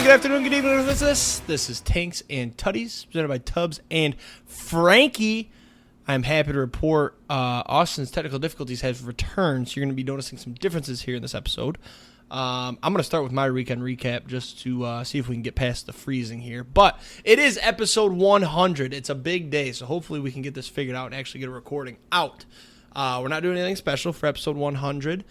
good afternoon, good evening. This is Tanks and Tuddies, presented by Tubbs and Frankie. I'm happy to report Austin's technical difficulties has returned, so you're going to be noticing some differences here in this episode. I'm going to start with my weekend recap just to see if we can get past the freezing here. But it is episode 100. It's a big day, so hopefully we can get this figured out and actually get a recording out. We're not doing anything special for episode 100.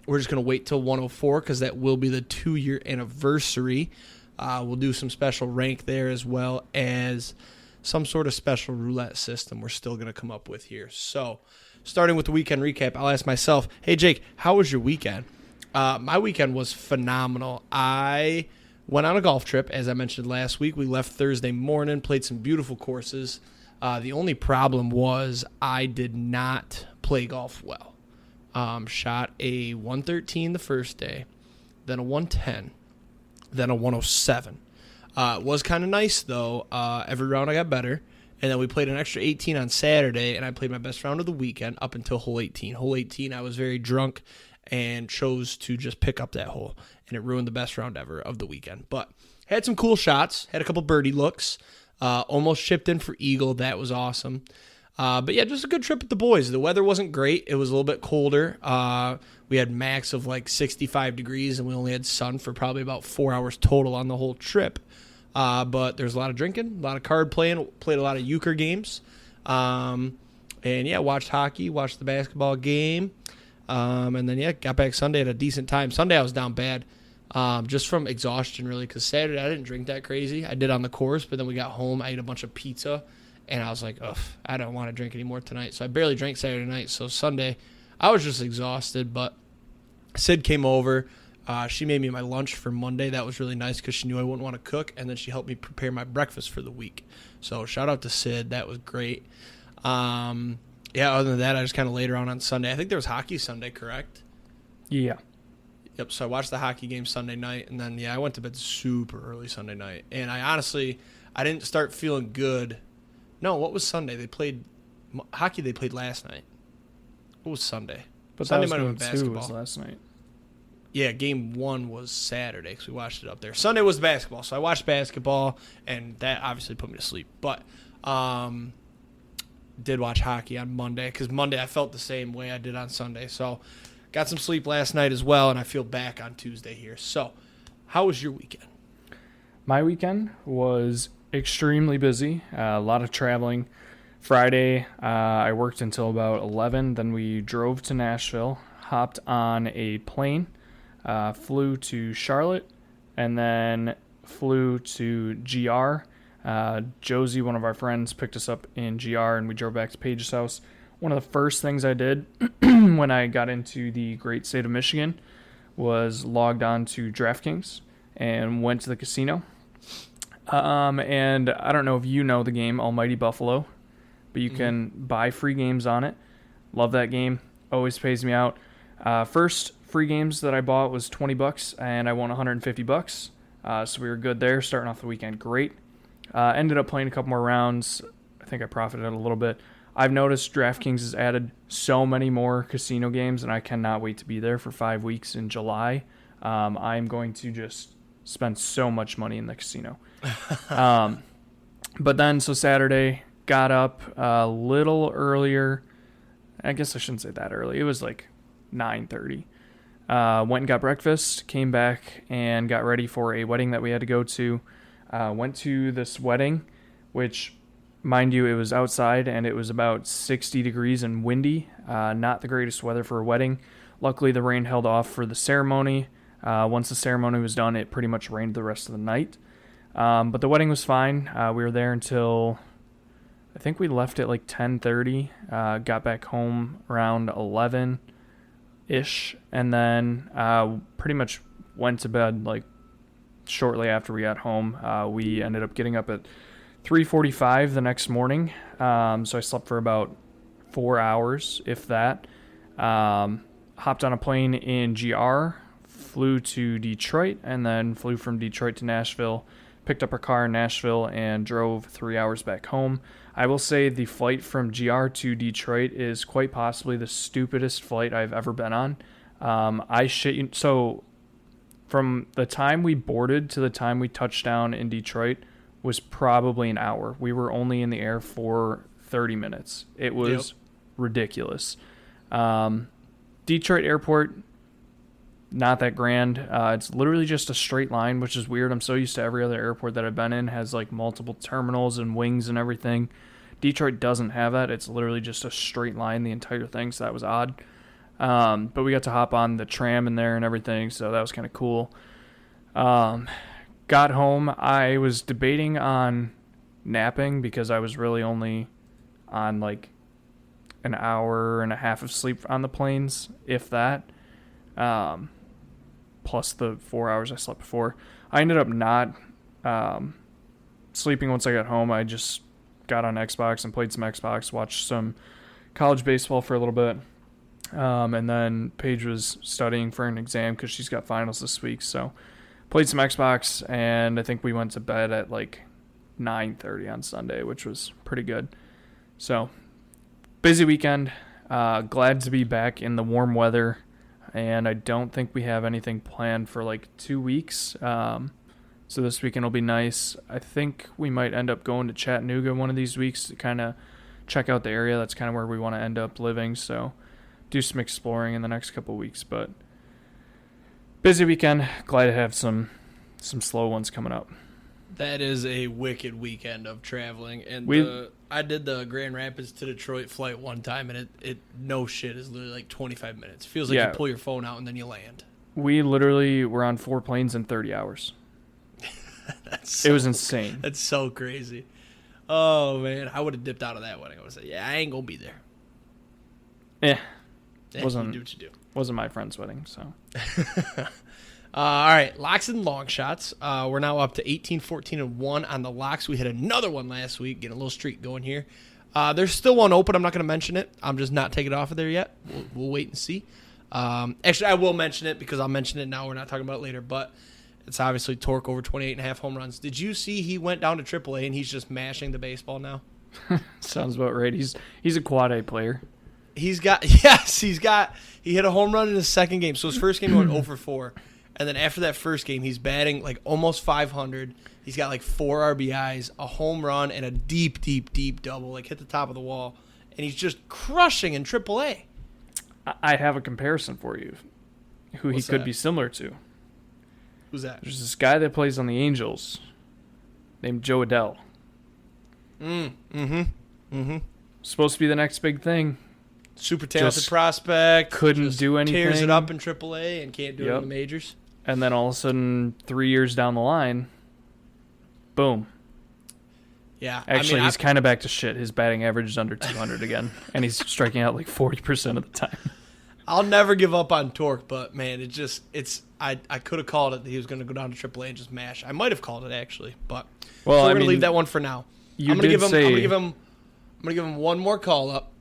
We're just going to wait till 104 because that will be the 2-year anniversary. We'll do some special rank there as well as some sort of special roulette system we're still going to come up with here. So starting with the weekend recap, I'll ask myself, hey, Jake, how was your weekend? My weekend was phenomenal. I went on a golf trip, as I mentioned last week. We left Thursday morning, played some beautiful courses. The only problem was I did not play golf well. Shot a 113 the first day, then a 110, then a 107. It was kind of nice, though. Every round I got better. And then we played an extra 18 on Saturday, and I played my best round of the weekend up until hole 18. Hole 18, I was very drunk and chose to just pick up that hole, and it ruined the best round ever of the weekend. But had some cool shots, had a couple birdie looks, almost chipped in for eagle. That was awesome. But yeah, just a good trip with the boys. The weather wasn't great. It was a little bit colder. We had max of like 65 degrees, and we only had sun for probably about 4 hours total on the whole trip. But there's a lot of drinking, a lot of card playing, played a lot of euchre games. And yeah, watched hockey, watched the basketball game. And then, yeah, got back Sunday at a decent time. Sunday I was down bad, just from exhaustion, really, because Saturday I didn't drink that crazy. I did on the course, but then we got home, I ate a bunch of pizza, and I was like, ugh, I don't want to drink anymore tonight. So I barely drank Saturday night. So Sunday, I was just exhausted, but Sid came over. She made me my lunch for Monday. That was really nice because she knew I wouldn't want to cook, and then she helped me prepare my breakfast for the week. So shout out to Sid. That was great. Yeah, other than that, I just kind of laid around on Sunday. I think there was hockey Sunday, correct? Yeah. Yep, so I watched the hockey game Sunday night, and then, yeah, I went to bed super early Sunday night. And I didn't start feeling good. No, what was Sunday? They played last night. What was Sunday? But Sunday that was might have game been 2 basketball. was last night. Yeah, game 1 was Saturday because we watched it up there. Sunday was basketball, so I watched basketball, and that obviously put me to sleep. But did watch hockey on Monday because Monday I felt the same way I did on Sunday. So got some sleep last night as well, and I feel back on Tuesday here. So how was your weekend? My weekend was extremely busy, a lot of traveling. Friday, I worked until about 11. Then we drove to Nashville, hopped on a plane, flew to Charlotte, and then flew to GR. Josie, one of our friends, picked us up in GR, and we drove back to Paige's house. One of the first things I did when I got into the great state of Michigan was logged on to DraftKings and went to the casino. And I don't know if you know the game Almighty Buffalo, but you can buy free games on it. Love that game. Always pays me out. First free games that I bought was $20, and I won $150. So we were good there, starting off the weekend great. Ended up playing a couple more rounds. I think I profited a little bit. I've noticed DraftKings has added so many more casino games, and I cannot wait to be there for 5 weeks in July. I'm going to just spend so much money in the casino. But then, so Saturday, got up a little earlier. I guess I shouldn't say that early. It was like 9:30. Went and got breakfast, came back, and got ready for a wedding that we had to go to. Went to this wedding, which, mind you, it was outside, and it was about 60 degrees and windy. Not the greatest weather for a wedding. Luckily, the rain held off for the ceremony. Once the ceremony was done, it pretty much rained the rest of the night. But the wedding was fine. We were there until, I think we left at like 10:30. Got back home around 11-ish, and then pretty much went to bed like shortly after we got home. We ended up getting up at 3:45 the next morning. So I slept for about 4 hours, if that. Hopped on a plane in GR, flew to Detroit, and then flew from Detroit to Nashville. Picked up our car in Nashville and drove 3 hours back home. I will say the flight from GR to Detroit is quite possibly the stupidest flight I've ever been on. I shit you. So from the time we boarded to the time we touched down in Detroit was probably an hour. We were only in the air for 30 minutes. It was ridiculous. Detroit Airport, not that grand. It's literally just a straight line, which is weird. I'm so used to every other airport that I've been in has like multiple terminals and wings and everything. Detroit doesn't have that. It's literally just a straight line the entire thing, so that was odd. But we got to hop on the tram in there and everything, so that was kind of cool. Got home. I was debating on napping because I was really only on like an hour and a half of sleep on the planes, if that. Plus the 4 hours I slept before. I ended up not sleeping once I got home. I just got on Xbox and played some Xbox, watched some college baseball for a little bit. And then Paige was studying for an exam because she's got finals this week. So played some Xbox, and I think we went to bed at like 9:30 on Sunday, which was pretty good. So busy weekend. Glad to be back in the warm weather. And I don't think we have anything planned for like 2 weeks. So this weekend will be nice. I think we might end up going to Chattanooga one of these weeks to kind of check out the area. That's kind of where we want to end up living. So do some exploring in the next couple of weeks. But busy weekend. Glad to have some slow ones coming up. That is a wicked weekend of traveling. And I did the Grand Rapids to Detroit flight one time, and it no shit is literally like 25 minutes. Feels like you pull your phone out and then you land. We literally were on 4 planes in 30 hours. It was insane. That's so crazy. Oh, man. I would have dipped out of that wedding. I would say, I ain't going to be there. Wasn't, you do what you do. Wasn't my friend's wedding, so. All right, Locks and Longshots. We're now up to 18, 14, and 1 on the locks. We hit another one last week, getting a little streak going here. There's still one open. I'm not going to mention it. I'm just not taking it off of there yet. We'll wait and see. Actually, I will mention it because I'll mention it now. We're not talking about it later, but it's obviously Torque over 28.5 home runs. Did you see he went down to AAA and he's just mashing the baseball now? Sounds about right. He's a quad A player. He hit a home run in his second game. So his first game he went 0 for 4. And then after that first game, he's batting like almost 500. He's got like 4 RBIs, a home run, and a deep, deep, deep double, like hit the top of the wall. And he's just crushing in AAA. I have a comparison for you who he could be similar to. Who's that? There's this guy that plays on the Angels named Joe Adell. Supposed to be the next big thing. Super talented prospect. Couldn't do anything. Tears it up in AAA and can't do it in the majors. And then all of a sudden, 3 years down the line, boom. Yeah. Actually, he's kind of back to shit. His batting average is under 200 again, and he's striking out like 40% of the time. I'll never give up on Torque, but man, I could have called it that he was going to go down to AAA and just mash. I might have called it actually, but we're going to leave that one for now. I'm going to give him one more call up,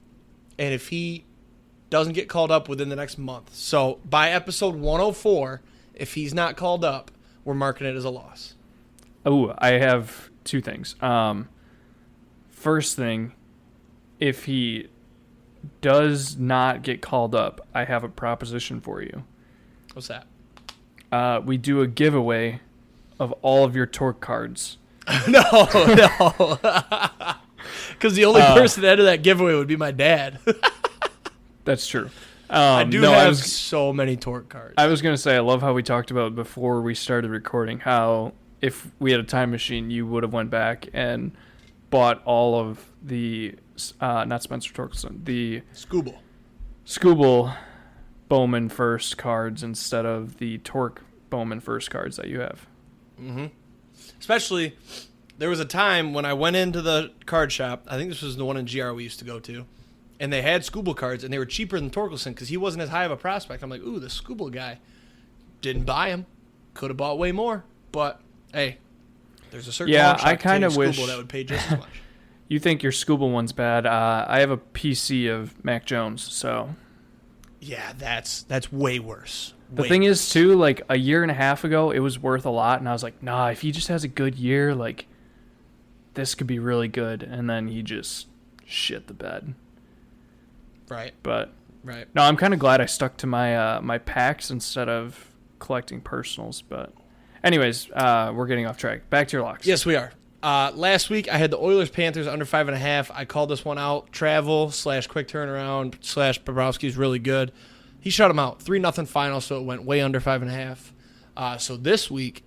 and if he doesn't get called up within the next month, so by episode 104, if he's not called up, we're marking it as a loss. Oh, I have 2 things. First thing, if he does not get called up, I have a proposition for you. What's that? We do a giveaway of all of your Torque cards. No. Because the only person that entered that giveaway would be my dad. That's true. I have so many Torque cards. I was going to say, I love how we talked about before we started recording, how if we had a time machine, you would have went back and bought all of the, not Spencer Torkelson, the Scooble Bowman first cards instead of the Torque Bowman first cards that you have. Mm-hmm. Especially, there was a time when I went into the card shop, I think this was the one in GR we used to go to, and they had Scooble cards, and they were cheaper than Torkelson because he wasn't as high of a prospect. I'm like, ooh, the Scooble guy. Didn't buy him. Could have bought way more, but hey, there's a certain I kind of wish that would pay just as much. You think your Scooble one's bad? I have a PC of Mac Jones, so yeah, that's way worse. The thing is, too, like a year and a half ago, it was worth a lot, and I was like, nah, if he just has a good year, like this could be really good, and then he just shit the bed. Right. But no, I'm kind of glad I stuck to my my packs instead of collecting personals. But anyways, we're getting off track. Back to your locks. Yes, we are. Last week, I had the Oilers Panthers under 5.5. I called this one out. Travel / quick turnaround / Bobrovsky's really good. He shut him out. 3-0 final, so it went way under 5.5. So this week,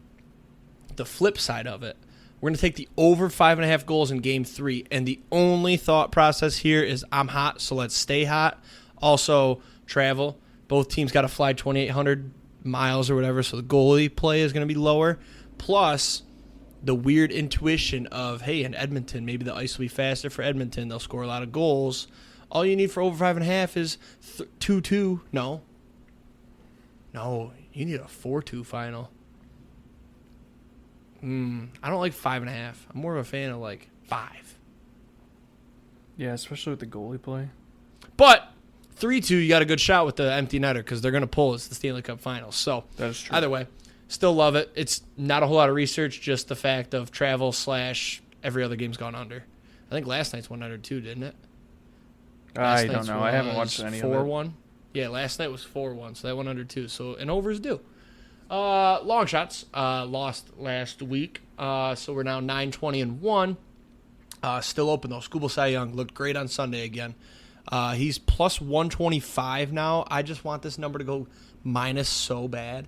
the flip side of it, we're going to take the over 5.5 goals in Game 3. And the only thought process here is I'm hot, so let's stay hot. Also, travel. Both teams got to fly 2,800 miles or whatever, so the goalie play is going to be lower. Plus, the weird intuition of, hey, in Edmonton, maybe the ice will be faster for Edmonton. They'll score a lot of goals. All you need for over 5.5 is 2-2. No, you need a 4-2 final. I don't like 5.5. I'm more of a fan of like 5. Yeah, especially with the goalie play. But 3-2, you got a good shot with the empty netter because they're going to pull. It's the Stanley Cup Finals. So that is true. Either way, still love it. It's not a whole lot of research, just the fact of travel / every other game's gone under. I think last night's went under too, didn't it? I don't know. I haven't watched any of it. 4-1. Yeah, last night was 4-1, so that went under too. So an over is due. Long shots lost last week, so we're now 9-20-1. Still open though. Scuba Cy Young looked great on Sunday again. He's plus 125 now. I just want this number to go minus so bad.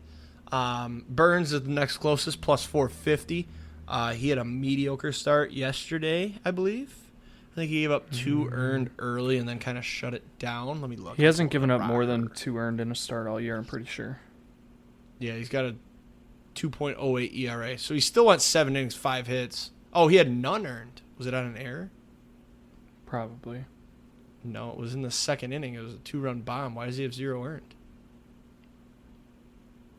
Burns is the next closest, plus 450. He had a mediocre start yesterday, I believe. I think he gave up 2 earned early and then kind of shut it down. Let me look. He hasn't given up more than 2 earned in a start all year, I'm pretty sure. Yeah, he's got a 2.08 ERA. So he still went 7 innings, 5 hits. Oh, he had none earned. Was it on an error? Probably. No, it was in the second inning. It was a 2-run bomb. Why does he have 0 earned?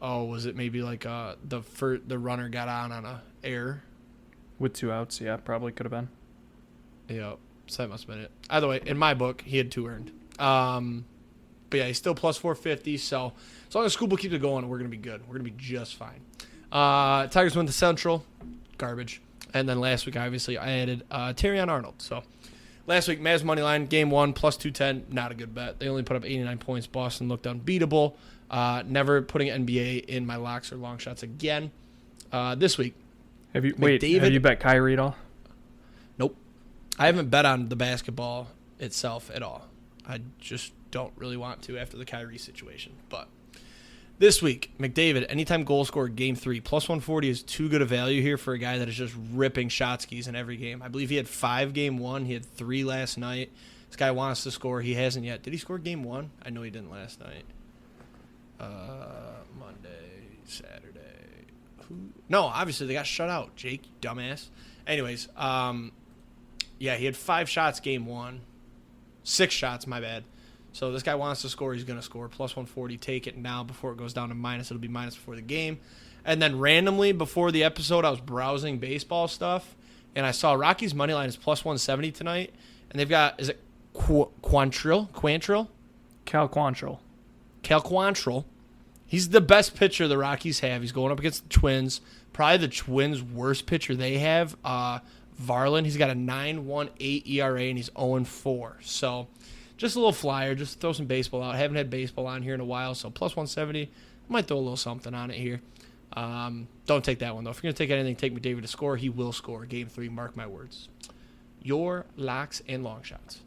Oh, was it maybe like the runner got on a error? With 2 outs, yeah, probably could have been. Yeah, so that must have been it. Either way, in my book, he had 2 earned. But yeah, he's still plus 450. So as long as Scuba keeps it going, we're going to be good. We're going to be just fine. Tigers win the Central. Garbage. And then last week, obviously, I added Terrion Arnold. So last week, Mavs money line, game 1, plus 210. Not a good bet. They only put up 89 points. Boston looked unbeatable. Never putting NBA in my locks or long shots again. This week, have you bet Kyrie at all? Nope. I haven't bet on the basketball itself at all. I just don't really want to after the Kyrie situation. But this week, McDavid, anytime goal scored, game 3, plus 140 is too good a value here for a guy that is just ripping shot skis in every game. I believe he had 5 game 1. He had 3 last night. This guy wants to score. He hasn't yet. Did he score game 1? I know he didn't last night. Monday, Saturday. No, obviously they got shut out. Jake, you dumbass. Anyways, yeah, he had 5 shots game 1. 6 shots, my bad. So this guy wants to score. He's going to score. Plus 140. Take it now before it goes down to minus. It'll be minus before the game. And then randomly before the episode, I was browsing baseball stuff, and I saw Rockies' money line is plus 170 tonight. And they've got, is it Quantrill? Cal Quantrill. Cal Quantrill. He's the best pitcher the Rockies have. He's going up against the Twins. Probably the Twins' worst pitcher they have, Varland. He's got a 9.18 ERA, and he's 0-4. So just a little flyer. Just throw some baseball out. I haven't had baseball on here in a while, so plus 170. I might throw a little something on it here. Don't take that one, though. If you're going to take anything, take McDavid to score. He will score. Game 3, mark my words. Your locks and long shots.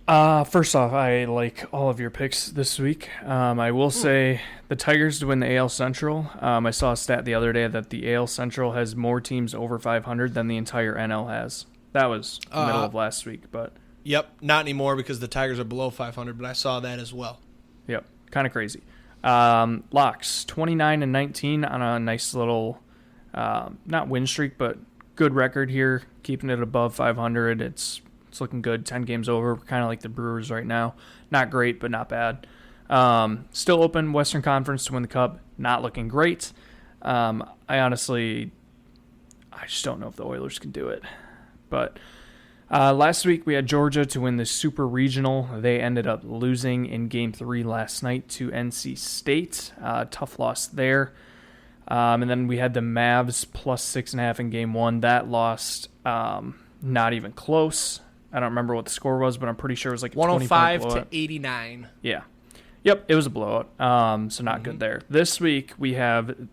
First off, I like all of your picks this week. I will say the Tigers to win the AL Central. I saw a stat the other day that the AL Central has more teams over 500 than the entire NL has. That was the middle of last week, but yep, not anymore because the Tigers are below 500, but I saw that as well. Yep, kind of crazy. Locks 29-19 on a nice little not win streak, but good record here, keeping it above 500. It's looking good. 10 games over, kind of like the Brewers right now. Not great, but not bad. Still open Western Conference to win the Cup. Not looking great. I just don't know if the Oilers can do it. But last week we had Georgia to win the Super Regional. They ended up losing in Game 3 last night to NC State. Tough loss there. And then we had the Mavs plus 6.5 in Game 1. That lost not even close. I don't remember what the score was, but I'm pretty sure it was like 105 to 89. Yeah. Yep, it was a blowout. So not good there. This week we have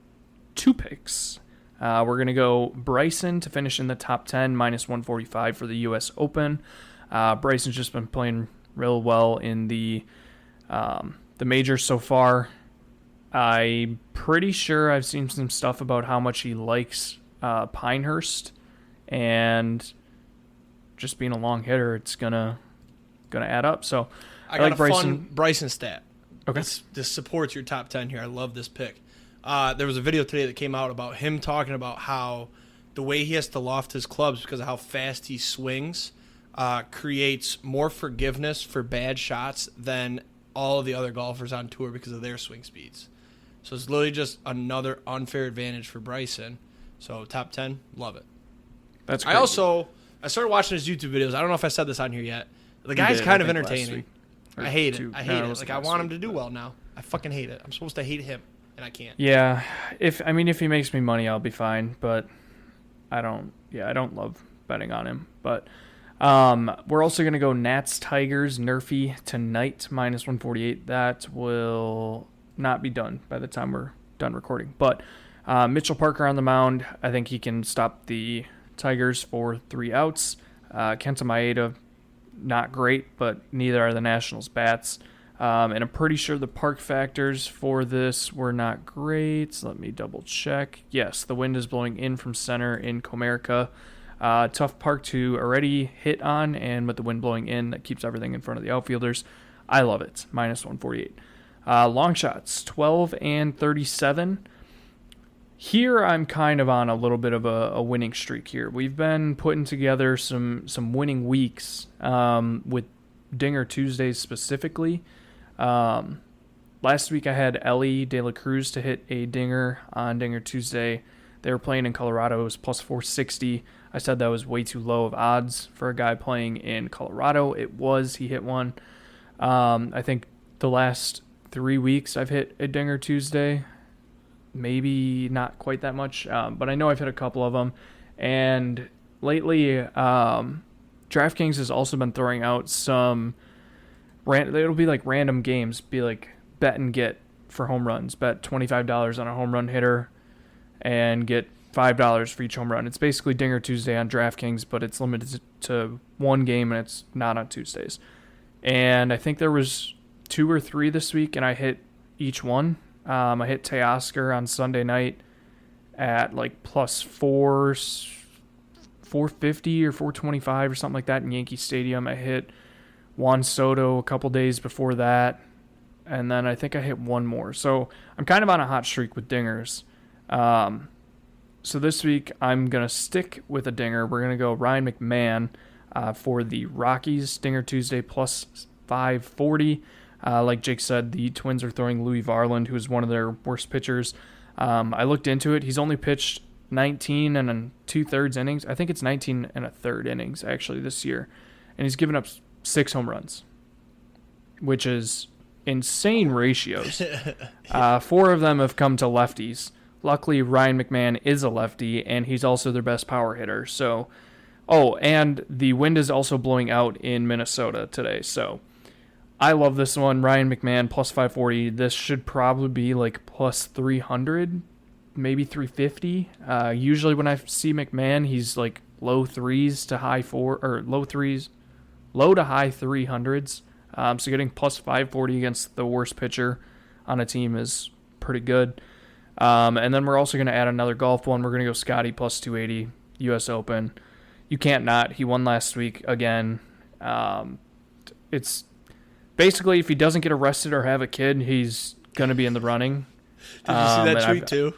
2 picks. We're going to go Bryson to finish in the top 10, minus 145 for the U.S. Open. Bryson's just been playing real well in the majors so far. I'm pretty sure I've seen some stuff about how much he likes Pinehurst, and just being a long hitter, it's gonna add up. So I got like a Bryson. fun Bryson stat. Okay. This supports your top 10 here. I love this pick. There was a video today that came out about him talking about how the way he has to loft his clubs because of how fast he swings creates more forgiveness for bad shots than all of the other golfers on tour because of their swing speeds. So it's literally just another unfair advantage for Bryson. So top 10, love it. That's crazy. I started watching his YouTube videos. I don't know if I said this on here yet. The guy's kind of entertaining. I hate it. I hate it. Like, I want him to do well now. I fucking hate it. I'm supposed to hate him, and I can't. Yeah, if he makes me money, I'll be fine. But I don't love betting on him. But we're also gonna go Nats Tigers Nerfy tonight, minus 148. That will not be done by the time we're done recording. But Mitchell Parker on the mound. I think he can stop the Tigers for 3 outs. Kenta Maeda, not great, but neither are the Nationals' bats. And I'm pretty sure the park factors for this were not great. So let me double check. Yes, the wind is blowing in from center in Comerica. Tough park to already hit on, and with the wind blowing in, that keeps everything in front of the outfielders. I love it. Minus 148. Long shots, 12 and 37. Here I'm kind of on a little bit of a winning streak here. We've been putting together some winning weeks with Dinger Tuesdays specifically. Last week I had Ellie De La Cruz to hit a dinger on Dinger Tuesday. They were playing in Colorado. It was plus 460. I said that was way too low of odds for a guy playing in Colorado. It was. He hit one. I think the last 3 weeks I've hit a Dinger Tuesday. Maybe not quite that much, but I know I've hit a couple of them. And lately, DraftKings has also been throwing out some it'll be like random games, be like bet and get for home runs. Bet $25 on a home run hitter and get $5 for each home run. It's basically Dinger Tuesday on DraftKings, but it's limited to one game and it's not on Tuesdays. And I think there was 2 or 3 this week, and I hit each one. I hit Teoscar on Sunday night at like plus 450 or 425 or something like that in Yankee Stadium. I hit Juan Soto a couple days before that, and then I think I hit one more. So I'm kind of on a hot streak with dingers. So this week I'm going to stick with a dinger. We're going to go Ryan McMahon for the Rockies, Dinger Tuesday plus 540. Like Jake said, the Twins are throwing Louis Varland, who is one of their worst pitchers. I looked into it. He's only pitched 19 and 2/3 innings. I think it's 19 and 1/3 innings, actually, this year. And he's given up 6 home runs, which is insane ratios. 4 of them have come to lefties. Luckily, Ryan McMahon is a lefty, and he's also their best power hitter. So, and the wind is also blowing out in Minnesota today, so I love this one. Ryan McMahon, plus 540. This should probably be like plus 300, maybe 350. Usually when I see McMahon, he's like low to high 300s. So getting plus 540 against the worst pitcher on a team is pretty good. And then we're also going to add another golf one. We're going to go Scotty plus 280, U.S. Open. You can't not. He won last week again. It's basically, if he doesn't get arrested or have a kid, he's going to be in the running. Did you see that tweet too?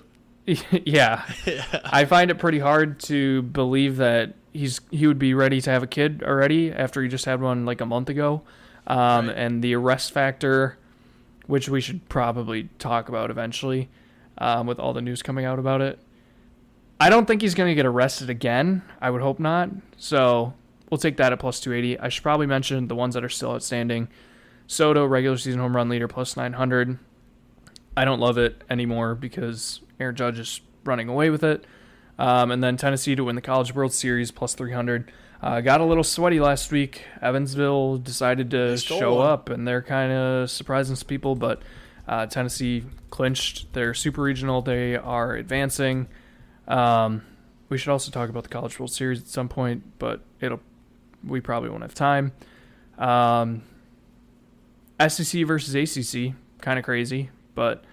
Yeah. I find it pretty hard to believe that he would be ready to have a kid already after he just had one like a month ago. Right. And the arrest factor, which we should probably talk about eventually with all the news coming out about it. I don't think he's going to get arrested again. I would hope not. So we'll take that at plus 280. I should probably mention the ones that are still outstanding. Soto, regular season home run leader, plus 900. I don't love it anymore because Aaron Judge is running away with it. And then Tennessee to win the College World Series plus 300. Got a little sweaty last week. Evansville decided to show up, and they're kind of surprising some people, but Tennessee clinched their super regional. They are advancing. We should also talk about the College World Series at some point, but we probably won't have time. SEC versus ACC, kind of crazy, but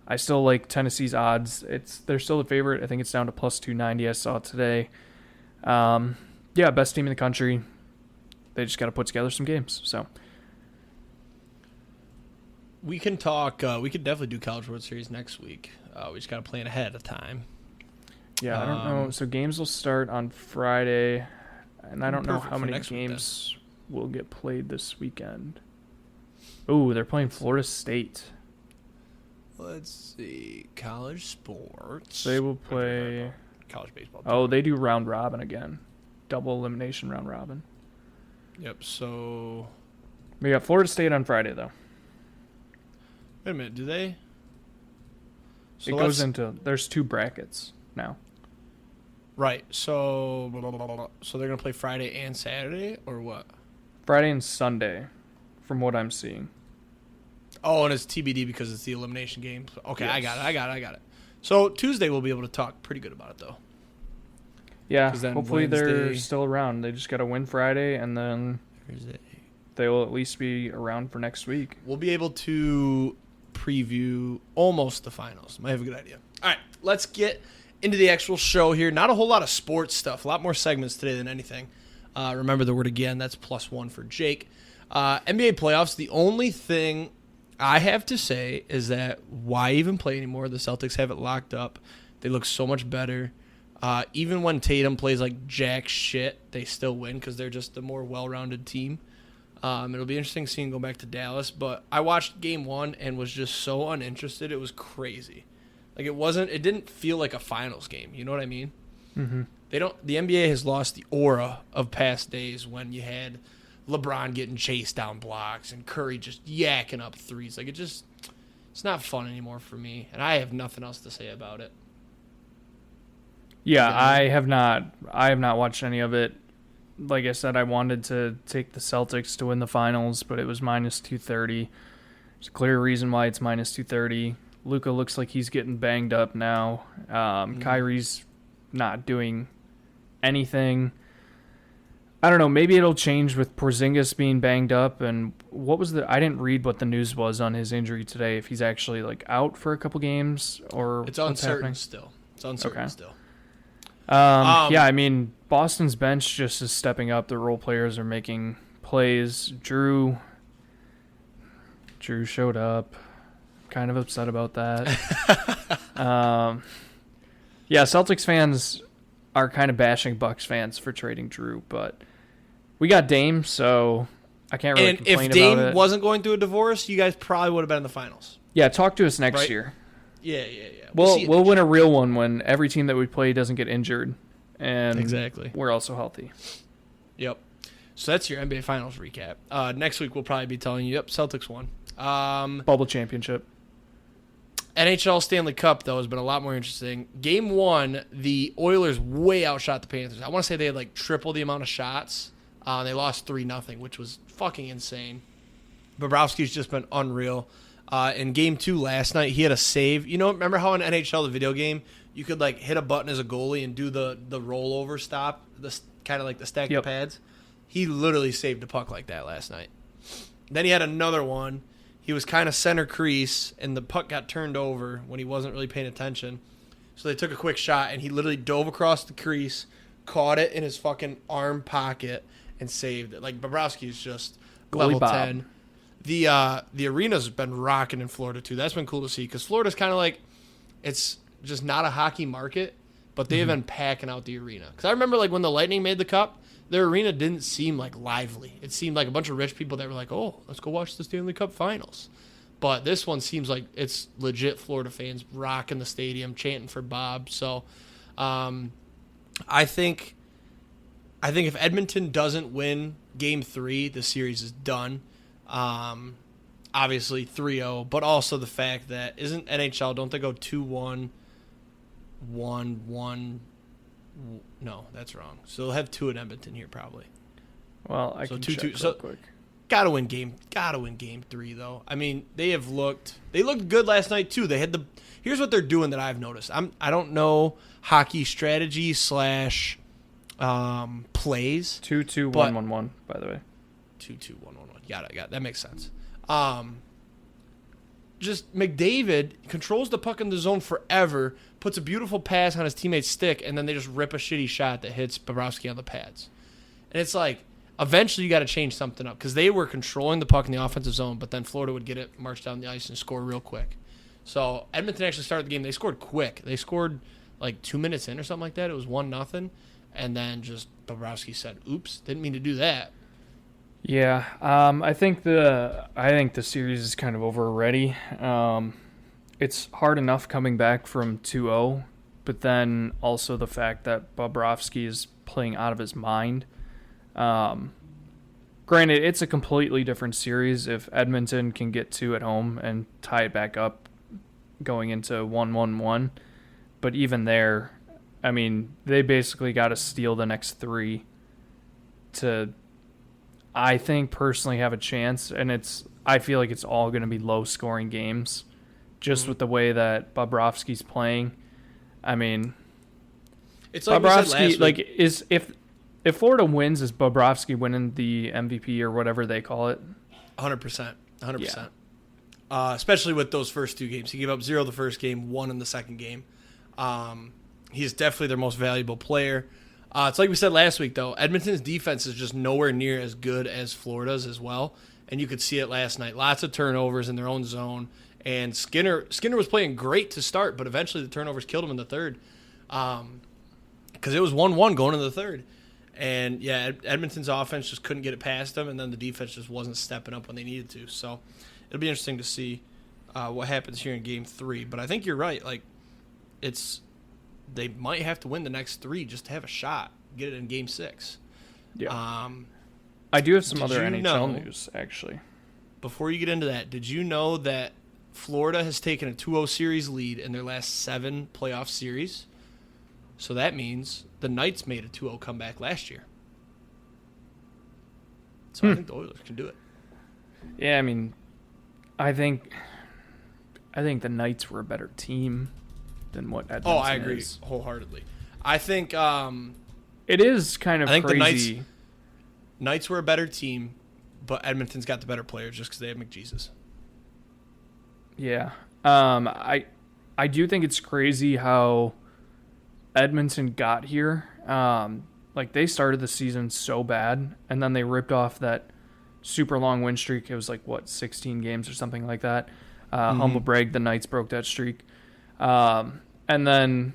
I still like Tennessee's odds. They're still the favorite. I think it's down to plus 290. I saw it today. Yeah, best team in the country. They just got to put together some games. So we can talk. We could definitely do College World Series next week. We just got to plan ahead of time. Yeah, I don't know. So games will start on Friday, and I don't know how many games will get played this weekend. Ooh, they're playing Florida State. Let's see. College sports. They will play college baseball. Oh, they do round robin again. Double elimination round robin. Yep, so we got Florida State on Friday, though. Wait a minute, do they? So it goes into, there's 2 brackets now. Right, so they're going to play Friday and Saturday, or what? Friday and Sunday, from what I'm seeing. Oh, and it's TBD because it's the elimination game. Okay, yes. I got it. So Tuesday we'll be able to talk pretty good about it, though. Yeah, hopefully they're still around. They just got to win Friday, and then they will at least be around for next week. We'll be able to preview almost the finals. Might have a good idea. All right, let's get into the actual show here. Not a whole lot of sports stuff. A lot more segments today than anything. Remember the word again. That's +1 for Jake. NBA playoffs, the only thing I have to say is that why even play anymore? The Celtics have it locked up. They look so much better. Even when Tatum plays like jack shit, they still win because they're just a more well-rounded team. It'll be interesting seeing go back to Dallas, but I watched game 1 and was just so uninterested. It was crazy. Like it didn't feel like a finals game. You know what I mean? Mm-hmm. The NBA has lost the aura of past days when you had LeBron getting chased down blocks and Curry just yakking up threes. Like it's not fun anymore for me, and I have nothing else to say about it. Yeah, I have not watched any of it. Like I said, I wanted to take the Celtics to win the finals, but it was -230. There's a clear reason why it's -230. Luka looks like he's getting banged up now. Kyrie's not doing anything. I don't know. Maybe it'll change with Porzingis being banged up. And I didn't read what the news was on his injury today. If he's actually like out for a couple games or it's uncertain still. It's uncertain still. Yeah, I mean, Boston's bench just is stepping up. The role players are making plays. Drew showed up. Kind of upset about that. Yeah, Celtics fans are kind of bashing Bucks fans for trading Drew, but we got Dame, so I can't really complain about it. And if Dame wasn't going through a divorce, you guys probably would have been in the finals. Yeah, talk to us next year. Yeah. We'll win a real one when every team that we play doesn't get injured, and exactly we're also healthy. Yep. So that's your NBA Finals recap. Next week we'll probably be telling you, Celtics won. Bubble championship. NHL Stanley Cup, though, has been a lot more interesting. Game 1, the Oilers way outshot the Panthers. I want to say they had like triple the amount of shots. They lost 3-0, which was fucking insane. Bobrovsky's just been unreal. In Game 2 last night, he had a save. You know, remember how in NHL, the video game, you could like hit a button as a goalie and do the rollover stop, kind of like the stack of pads? He literally saved a puck like that last night. Then he had another one. He was kind of center crease, and the puck got turned over when he wasn't really paying attention. So they took a quick shot, and he literally dove across the crease, caught it in his fucking arm pocket, and saved it. Like, Bobrovsky's just level 10. The arena's been rocking in Florida, too. That's been cool to see, because Florida's kind of like, it's just not a hockey market, but they've been packing out the arena. Because I remember, like, when the Lightning made the Cup, their arena didn't seem like lively. It seemed like a bunch of rich people that were like, oh, let's go watch the Stanley Cup Finals. But this one seems like it's legit Florida fans rocking the stadium, chanting for Bob. So I think if Edmonton doesn't win Game 3, the series is done. Obviously 3-0, but also the fact that isn't NHL, don't they go 2-1, 1-1, No, that's wrong. So they'll have 2 in Edmonton here probably. Well, I So can 2-2. check real So quick. gotta win game 3 though. I mean, they looked good last night too. Here's what they're doing that I've noticed. I don't know hockey strategy / plays. 2-2-1-1-1, by the way. 2-2-1-1-1. Got it. That makes sense. Just McDavid controls the puck in the zone forever, puts a beautiful pass on his teammate's stick, and then they just rip a shitty shot that hits Bobrovsky on the pads. And it's like, eventually you got to change something up because they were controlling the puck in the offensive zone, but then Florida would get it, march down the ice, and score real quick. So Edmonton actually started the game. They scored quick. They scored like 2 minutes in or something like that. It was 1-0, and then just Bobrovsky said, "Oops, didn't mean to do that." Yeah, I think the series is kind of over already. It's hard enough coming back from 2-0, but then also the fact that Bobrovsky is playing out of his mind. Granted, it's a completely different series if Edmonton can get 2 at home and tie it back up going into 1-1-1. But even there, I mean, they basically got to steal the next 3 to, I think, personally have a chance. And I feel like it's all going to be low-scoring games just with the way that Bobrovsky's playing. I mean, it's like Bobrovsky, if Florida wins, is Bobrovsky winning the MVP or whatever they call it? 100%. 100%. Yeah. Especially with those first 2 games. He gave up 0 the first game, 1 in the second game. He's definitely their most valuable player. It's like we said last week, though. Edmonton's defense is just nowhere near as good as Florida's as well, and you could see it last night. Lots of turnovers in their own zone, and Skinner was playing great to start, but eventually the turnovers killed him in the third because it was 1-1 going into the third. And, yeah, Edmonton's offense just couldn't get it past them, and then the defense just wasn't stepping up when they needed to. So it'll be interesting to see what happens here in Game 3. But I think you're right. Like, they might have to win the next 3 just to have a shot, get it in Game 6. Yeah. I do have some other NHL news, actually. Before you get into that, did you know that Florida has taken a 2-0 series lead in their last 7 playoff series? So that means the Knights made a 2-0 comeback last year. So I think the Oilers can do it. Yeah, I mean, I think the Knights were a better team than what Edmonton is. Oh, I agree wholeheartedly. I think it is kind of crazy. The Knights were a better team, but Edmonton's got the better players just because they have McJesus. Yeah. I do think it's crazy how Edmonton got here. Like, they started the season so bad, and then they ripped off that super long win streak. It was like, 16 games or something like that. Humble brag, the Knights broke that streak. And then,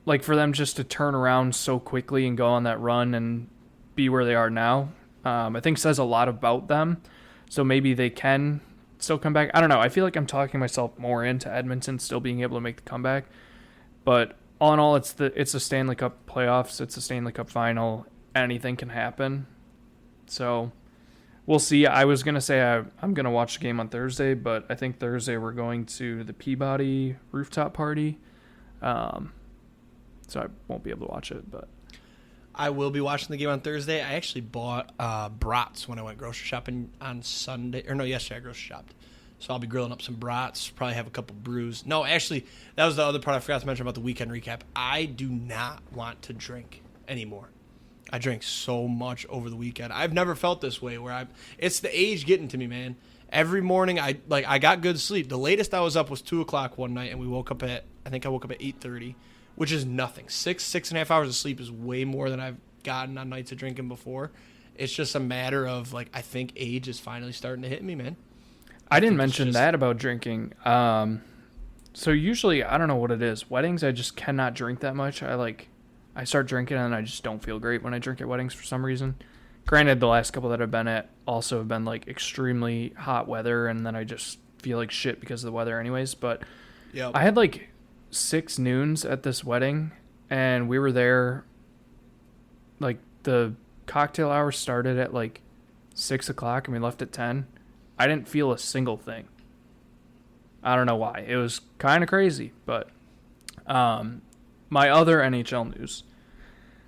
like, for them just to turn around so quickly and go on that run and be where they are now, I think says a lot about them. So maybe they can still come back. I don't know. I feel like I'm talking myself more into Edmonton still being able to make the comeback. But all in all, it's the Stanley Cup playoffs. It's a Stanley Cup final. Anything can happen. So we'll see. I was going to say I'm going to watch the game on Thursday, but I think Thursday we're going to the Peabody rooftop party. So I won't be able to watch it, but I will be watching the game on Thursday. I actually bought brats when I went grocery shopping on Sunday. Or no, yesterday I grocery shopped. So I'll be grilling up some brats, probably have a couple brews. No, actually, that was the other part I forgot to mention about the weekend recap. I do not want to drink anymore. I drank so much over the weekend. I've never felt this way it's the age getting to me, man. Every morning I got good sleep. The latest I was up was 2 o'clock one night, and I woke up at 8:30, which is nothing. 6.5 hours of sleep is way more than I've gotten on nights of drinking before. It's just a matter of, like, I think age is finally starting to hit me, man. I didn't mention that about drinking. So usually, I don't know what it is. Weddings, I just cannot drink that much. I start drinking and I just don't feel great when I drink at weddings for some reason. Granted, the last couple that I've been at also have been like extremely hot weather, and then I just feel like shit because of the weather anyways. But yep. I had like 6 noons at this wedding, and we were there, like, the cocktail hour started at like 6 o'clock and we left at 10. I didn't feel a single thing. I don't know why. It was kind of crazy, but my other NHL news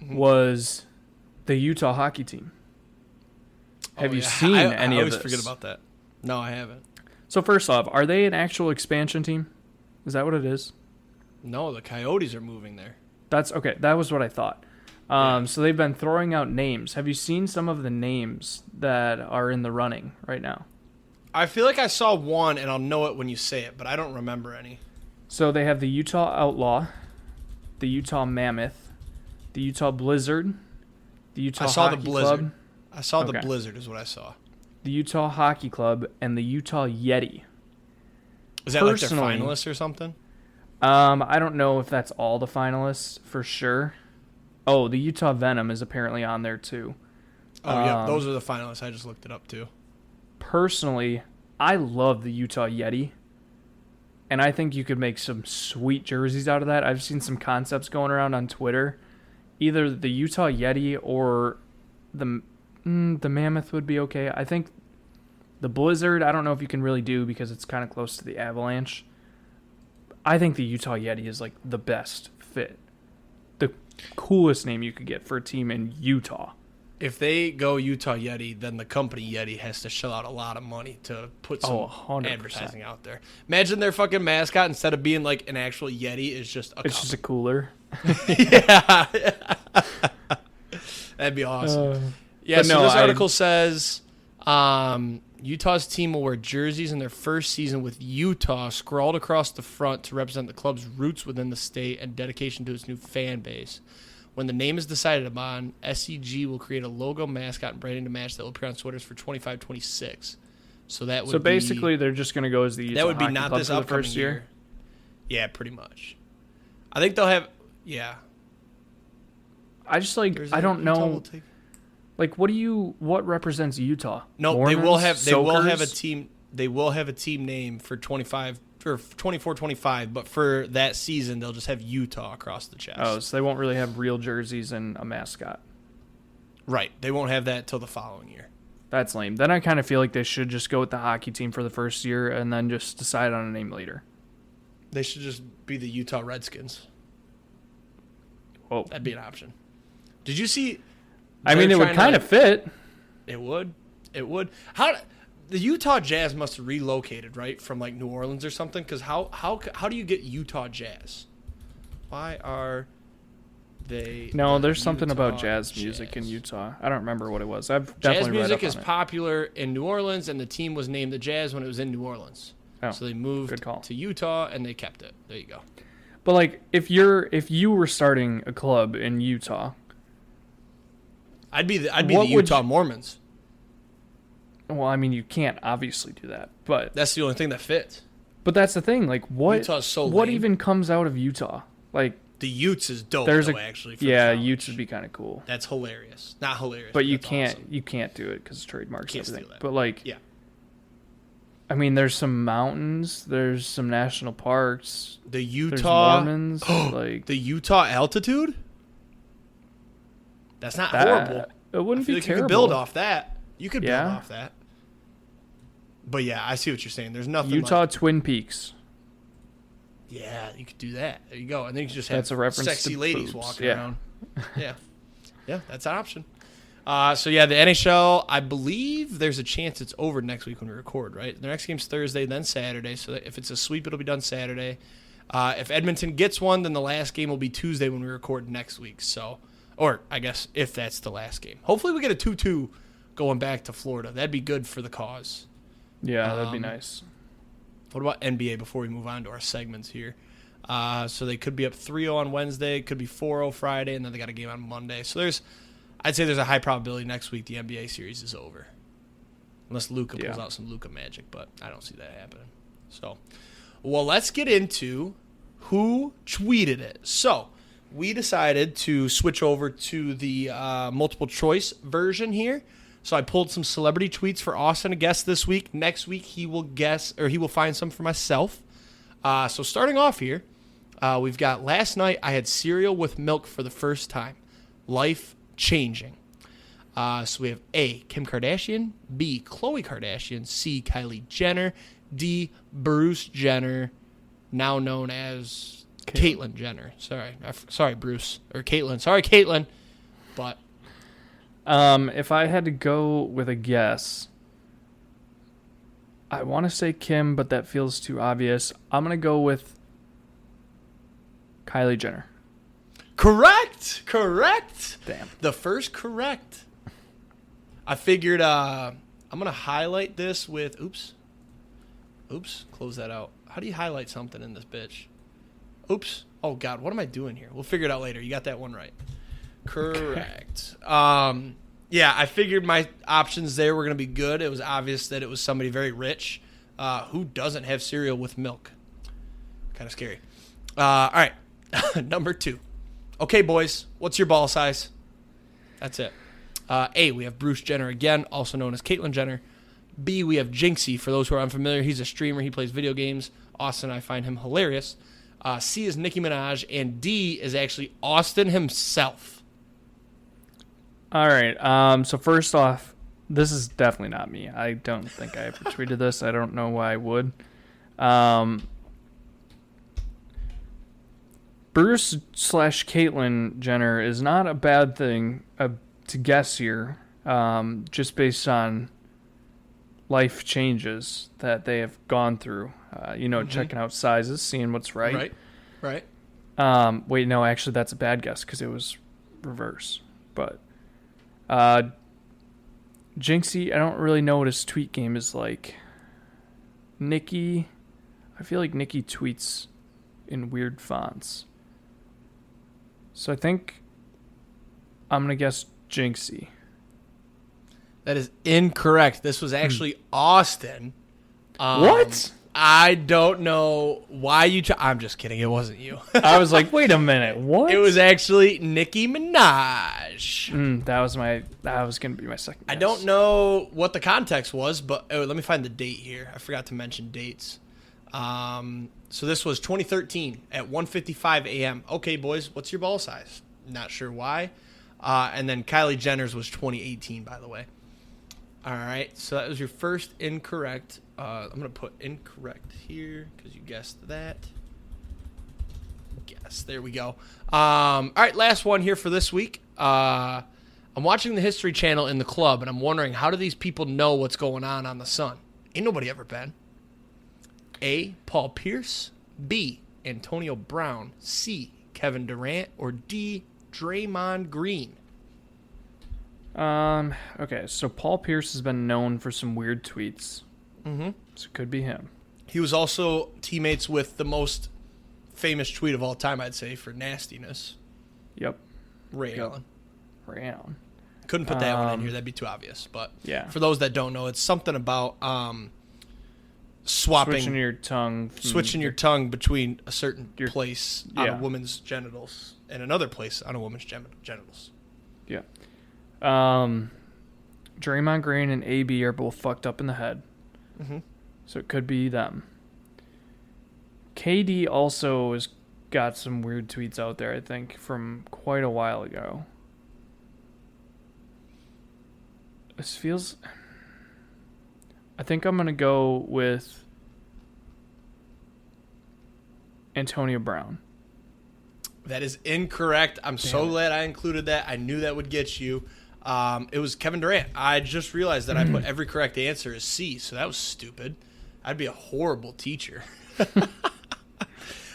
was the Utah hockey team. Have you seen any of this? I always forget about that. No, I haven't. So first off, are they an actual expansion team? Is that what it is? No, the Coyotes are moving there. That's okay. That was what I thought. So they've been throwing out names. Have you seen some of the names that are in the running right now? I feel like I saw one, and I'll know it when you say it, but I don't remember any. So they have the Utah Outlaw, the Utah Mammoth, the Utah Blizzard, the Utah Hockey Club. I saw the Blizzard is what I saw. The Utah Hockey Club, and the Utah Yeti. Is that like their finalists or something? I don't know if that's all the finalists for sure. Oh, the Utah Venom is apparently on there too. Oh, yeah, those are the finalists. I just looked it up too. Personally, I love the Utah Yeti, and I think you could make some sweet jerseys out of that. I've seen some concepts going around on Twitter. Either the Utah Yeti or the Mammoth would be okay. I think the Blizzard, I don't know if you can really do because it's kind of close to the Avalanche. I think the Utah Yeti is like the best fit. The coolest name you could get for a team in Utah. If they go Utah Yeti, then the company Yeti has to shell out a lot of money to put some 100%. advertising out there. Imagine their fucking mascot, instead of being like an actual Yeti, is just a It's just a cooler. Yeah. That'd be awesome. Yeah, so this article says Utah's team will wear jerseys in their first season with Utah scrawled across the front to represent the club's roots within the state and dedication to its new fan base. When the name is decided upon, SCG will create a logo, mascot, and branding to match that will appear on sweaters for 25-26. So that would basically they're just going to go as the Utah that would be Hockey not Club this for the upcoming first year. Yeah, pretty much. I think they'll have I just I don't know. Like, what represents Utah? No, Mormons, they will have a Soakers? team. They will have a team name for 24-25, but for that season they'll just have Utah across the chest. Oh, so they won't really have real jerseys and a mascot. Right. They won't have that till the following year. That's lame. Then I kind of feel like they should just go with the hockey team for the first year and then just decide on a name later. They should just be the Utah Redskins. Whoa. That'd be an option. Did you see? I mean, it would kind of fit. It would. It would. The Utah Jazz must have relocated, right, from like New Orleans or something? Because how do you get Utah Jazz? Why are they? No, there's something about jazz music in Utah. I don't remember what it was. I've definitely jazz music read up is on it. popular in New Orleans, and the team was named the Jazz when it was in New Orleans. Oh, so they moved to Utah, and they kept it. There you go. But like, if you were starting a club in Utah, I'd be the Utah Mormons. Well, I mean, you can't obviously do that, but that's the only thing that fits. But that's the thing. Like, what lame. even comes out of Utah? Like, the Utes is dope. Actually, Utes would be kind of cool. That's hilarious. Not hilarious, but you can't awesome. You can't do it because it's trademarks and everything. Steal that. But like, yeah. I mean, there's some mountains, there's some national parks. The Utah Mormons, like the Utah altitude. That's not horrible. It wouldn't be like terrible. You could build off that. You could build off that. But yeah, I see what you're saying. There's nothing Utah Twin Peaks. Yeah, you could do that. There you go. And then you can just have that's a reference sexy to ladies boobs. walking around. Yeah. Yeah, that's an option. So yeah, the NHL, I believe there's a chance it's over next week when we record, right? The next game's Thursday, then Saturday. So if it's a sweep, it'll be done Saturday. If Edmonton gets one, then the last game will be Tuesday when we record next week. So, or I guess if that's the last game. Hopefully we get a 2-2 going back to Florida. That'd be good for the cause. Yeah, that'd be nice. What about NBA before we move on to our segments here? So they could be up 3-0 on Wednesday, could be 4-0 Friday, and then they got a game on Monday. So I'd say there's a high probability next week the NBA series is over. Unless Luka pulls out some Luka magic, but I don't see that happening. So, well, let's get into who tweeted it. So, we decided to switch over to the multiple choice version here. So I pulled some celebrity tweets for Austin to guess this week. Next week he will find some for myself. So starting off here, we've got last night I had cereal with milk for the first time. Life changing. So we have A, Kim Kardashian, B, Khloe Kardashian, C, Kylie Jenner, D, Bruce Jenner, now known as Caitlyn Jenner. Sorry, Bruce. Or Caitlyn. Sorry, Caitlyn. But if I had to go with a guess, I want to say Kim, but that feels too obvious. I'm going to go with Kylie Jenner. Correct. Damn. The first correct. I figured I'm going to highlight this with... Oops. Close that out. How do you highlight something in this bitch? Oops. Oh, God. What am I doing here? We'll figure it out later. You got that one right. Correct. Yeah, I figured my options there were going to be good. It was obvious that it was somebody very rich who doesn't have cereal with milk. Kind of scary. All right. Number 2. Okay, boys. What's your ball size? That's it. A, we have Bruce Jenner again, also known as Caitlyn Jenner. B, we have Jinxie. For those who are unfamiliar, he's a streamer. He plays video games. Austin, I find him hilarious. C is Nicki Minaj. And D is actually Austin himself. All right. So first off, this is definitely not me. I don't think I ever tweeted this. I don't know why I would. Bruce/Caitlyn Jenner is not a bad thing to guess here, just based on life changes that they have gone through. Checking out sizes, seeing what's right. Right. Wait, no, actually, that's a bad guess because it was reverse. But Jinxie, I don't really know what his tweet game is like. Nikki, I feel like Nikki tweets in weird fonts. So I think I'm going to guess Jinxie. That is incorrect. This was actually Austin. What? I don't know why you... I'm just kidding. It wasn't you. I was like, wait a minute. What? It was actually Nicki Minaj. That was going to be my second guess. I don't know what the context was, but let me find the date here. I forgot to mention dates. So this was 2013 at 1:55 a.m. Okay, boys, what's your ball size? Not sure why. And then Kylie Jenner's was 2018, by the way. All right, so that was your first incorrect. I'm going to put incorrect here because you guessed that. Guess. There we go. All right, last one here for this week. I'm watching the History Channel in the club, and I'm wondering, how do these people know what's going on the sun? Ain't nobody ever been. A, Paul Pierce. B, Antonio Brown. C, Kevin Durant. Or D, Draymond Green. Okay, so Paul Pierce has been known for some weird tweets. Mm-hmm. So it could be him. He was also teammates with the most famous tweet of all time, I'd say, for nastiness. Yep. Ray Allen. Ray Allen. Couldn't put that one in here. That'd be too obvious. But yeah. For those that don't know, it's something about switching your tongue between a certain place on a woman's genitals and another place on a woman's genitals. Yeah. Draymond Green and AB are both fucked up in the head. Mm-hmm. So it could be them. KD also has got some weird tweets out there, I think, from quite a while ago. This feels... I think I'm going to go with Antonio Brown. That is incorrect. I'm so glad I included that. I knew that would get you. It was Kevin Durant. I just realized that I put every correct answer as C, so that was stupid. I'd be a horrible teacher.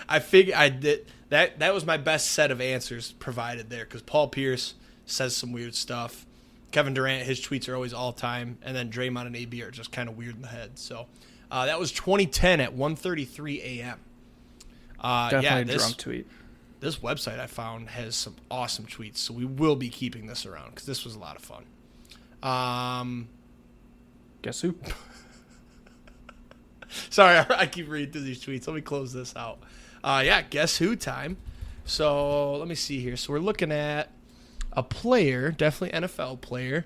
I figured I did that was my best set of answers provided there because Paul Pierce says some weird stuff. Kevin Durant, his tweets are always all time, and then Draymond and AB are just kind of weird in the head. So that was 2010 at 1:33 a.m. Definitely a drunk tweet. This website I found has some awesome tweets, so we will be keeping this around because this was a lot of fun. Guess who? Sorry, I keep reading through these tweets. Let me close this out. Guess who time. So let me see here. So we're looking at a player, definitely NFL player,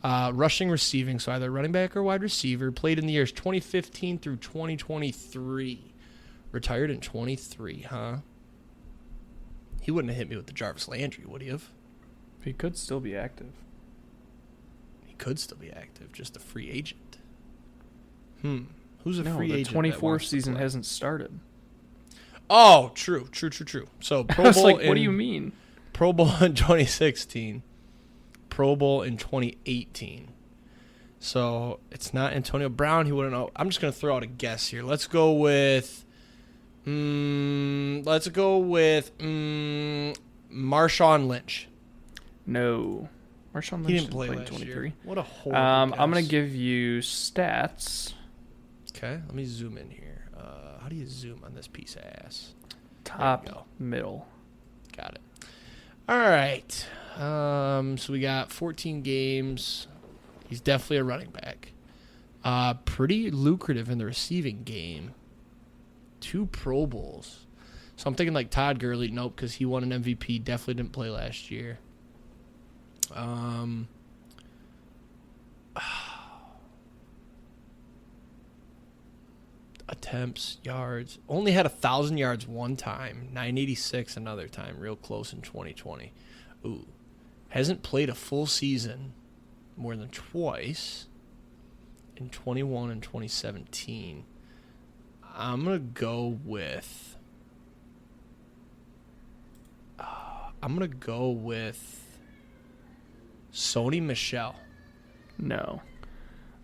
rushing, receiving, so either running back or wide receiver, played in the years 2015 through 2023. Retired in 23, huh? He wouldn't have hit me with the Jarvis Landry, would he have? He could still be active. He could still be active, just a free agent. Who's a free agent? The 24 season hasn't started. Oh, true. So Pro I was Bowl like, what do you mean? Pro Bowl in 2016, Pro Bowl in 2018. So it's not Antonio Brown. He wouldn't know. I'm just gonna throw out a guess here. Let's go with. Marshawn Lynch. No. Marshawn Lynch He didn't play in last 23. year. What a horrible I'm guess. going to give you stats. Okay, let me zoom in here. How do you zoom on this piece of ass? Top, middle. Got it. All right. So we got 14 games. He's definitely a running back. Pretty lucrative in the receiving game. 2 Pro Bowls. So I'm thinking like Todd Gurley. Nope, because he won an MVP. Definitely didn't play last year. Attempts, yards. Only had 1,000 yards one time. 986 another time. Real close in 2020. Ooh. Hasn't played a full season more than twice in 21 and 2017. I'm going to go with... Sony Michel. No.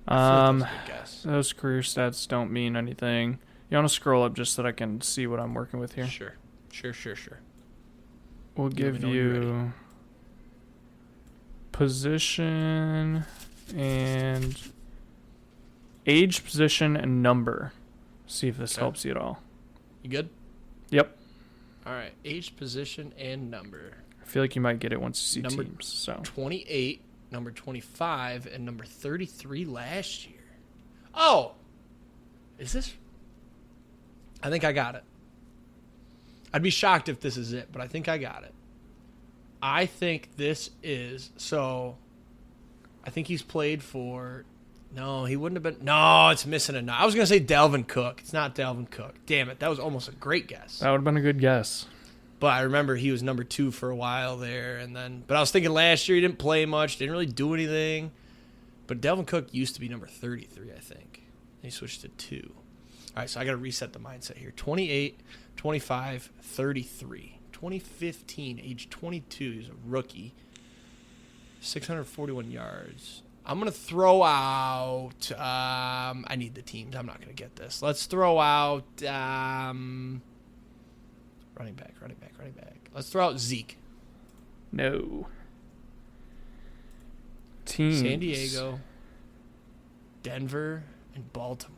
I feel like that's a good guess. Those career stats don't mean anything. You want to scroll up just so that I can see what I'm working with here? Sure. We'll give you position and age, position, and number. See if this helps you at all. You good? Yep. All right. Age, position, and number. I feel like you might get it once you see Number teams. So 28, number 25, and number 33 last year. Oh! Is this? I think I got it. I'd be shocked if this is it, but I think I got it. I think this is... So, I think he's played for... No, he wouldn't have been... No, it's missing a... I was going to say Dalvin Cook. It's not Dalvin Cook. Damn it. That was almost a great guess. that would have been a good guess. But I remember he was number 2 for a while there. But I was thinking last year he didn't play much. Didn't really do anything. But Dalvin Cook used to be number 33, I think. And he switched to 2. All right, so I got to reset the mindset here. 28, 25, 33. 2015, age 22. He's a rookie. 641 yards. I'm going to throw out... I need the teams. I'm not going to get this. Let's throw out... running back. Let's throw out Zeke. No. Teams. San Diego, Denver, and Baltimore.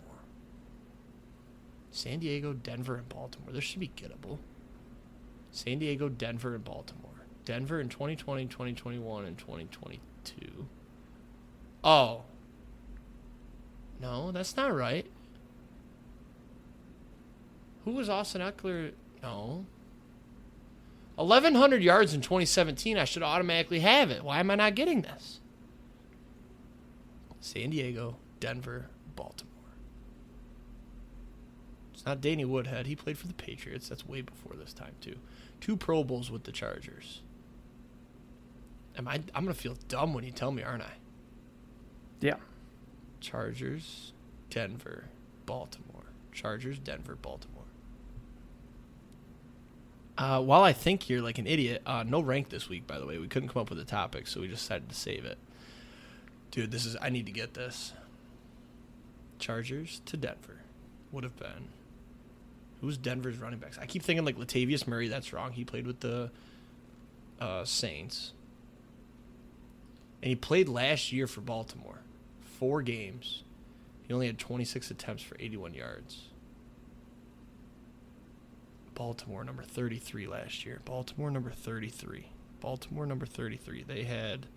San Diego, Denver, and Baltimore. This should be gettable. San Diego, Denver, and Baltimore. Denver in 2020, 2021, and 2022. Oh. No, that's not right. Who was Austin Eckler? No. 1,100 yards in 2017. I should automatically have it. Why am I not getting this? San Diego, Denver, Baltimore. It's not Danny Woodhead. He played for the Patriots. That's way before this time, too. 2 Pro Bowls with the Chargers. I'm going to feel dumb when you tell me, aren't I? Yeah. Chargers, Denver, Baltimore. Chargers, Denver, Baltimore. While I think you're like an idiot, no rank this week, by the way. We couldn't come up with a topic, so we just decided to save it. Dude, I need to get this. Chargers to Denver would have been. Who's Denver's running backs? I keep thinking like Latavius Murray. That's wrong. He played with the Saints. And he played last year for Baltimore. 4 games. He only had 26 attempts for 81 yards. Baltimore, number 33 last year. Baltimore, number 33. They had...